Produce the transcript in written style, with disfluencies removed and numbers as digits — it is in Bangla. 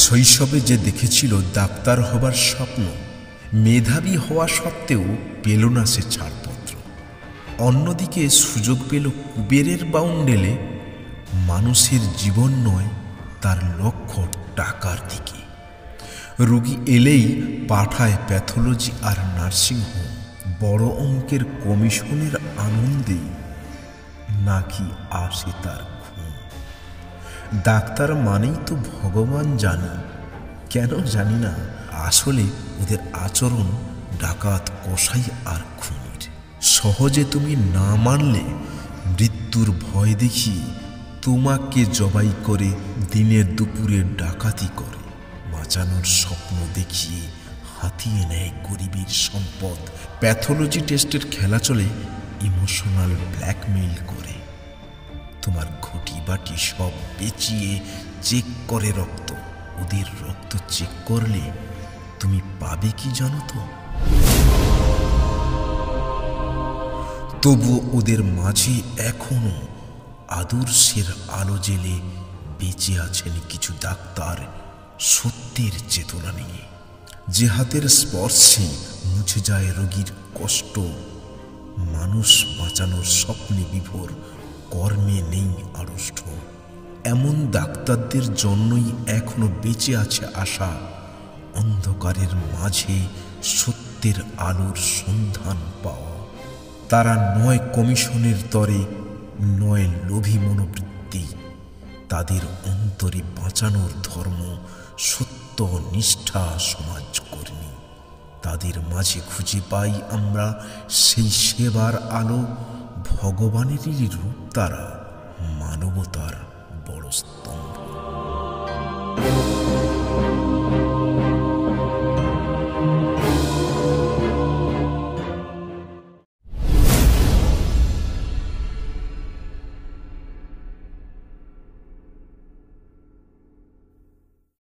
শৈশবে যে দেখেছিল ডাক্তার হবার স্বপ্ন, মেধাবী হওয়া সত্ত্বেও পেল না সে ছাড়পত্র। অন্যদিকে সুযোগ পেল কুবেরের বাউন্ডেলে। মানুষের জীবন নয়, তার লক্ষ্য টাকার দিকে। রোগী এলেই পাঠায় প্যাথোলজি আর নার্সিংহোম। বড় অঙ্কের কমিশনের আনন্দে নাকি আসে তার ঘুম। ডাক্তার মানেই তো ভগবান জানি, কেন জানি না। আসলে ওদের আচরণ ডাকাত, কসাই আর খুনির। সহজে তুমি না মানলে মৃত্যুর ভয় দেখিয়ে তোমাকে জবাই করে দিনের দুপুরে ডাকাতি করে। বাঁচানোর স্বপ্ন দেখিয়ে হাতিয়ে নেয় গরিবের সম্পদ। প্যাথোলজি টেস্টের খেলা চলে ইমোশনাল ব্ল্যাকমেইল করে। তোমার ঘটি বাটি সব বেচিয়ে চেক করে রক্ত। ওদের রক্ত চেক করলে তুমি পাবে কি জানো তো? তবু ওদের মাঝে এখনো আদর্শের আলো জেলে বেঁচে আছেন কিছু ডাক্তার সত্যের চেতনা নিয়ে, যে হাতের স্পর্শে মুছে যায় রোগীর কষ্ট। মানুষ বাঁচানোর স্বপ্নে বিভোর, কর্মে নেই আড়ষ্ট। এমন ডাক্তারদের জন্যই এখনো বেঁচে আছে আশা। অন্ধকারের মাঝে সত্যের আলোর সন্ধান পাওয়া। তারা নয় কমিশনের তরে, নয় লোভী মনোবৃত্তি। তাদের অন্তরে বাঁচানোর ধর্ম, সত্য, নিষ্ঠা, সমাজকর্মী। তাদের মাঝে খুঁজে পাই আমরা সেই সেবার আলো। ভগবানেরই রূপ তারা, মানবতার বড় স্তম্ভ।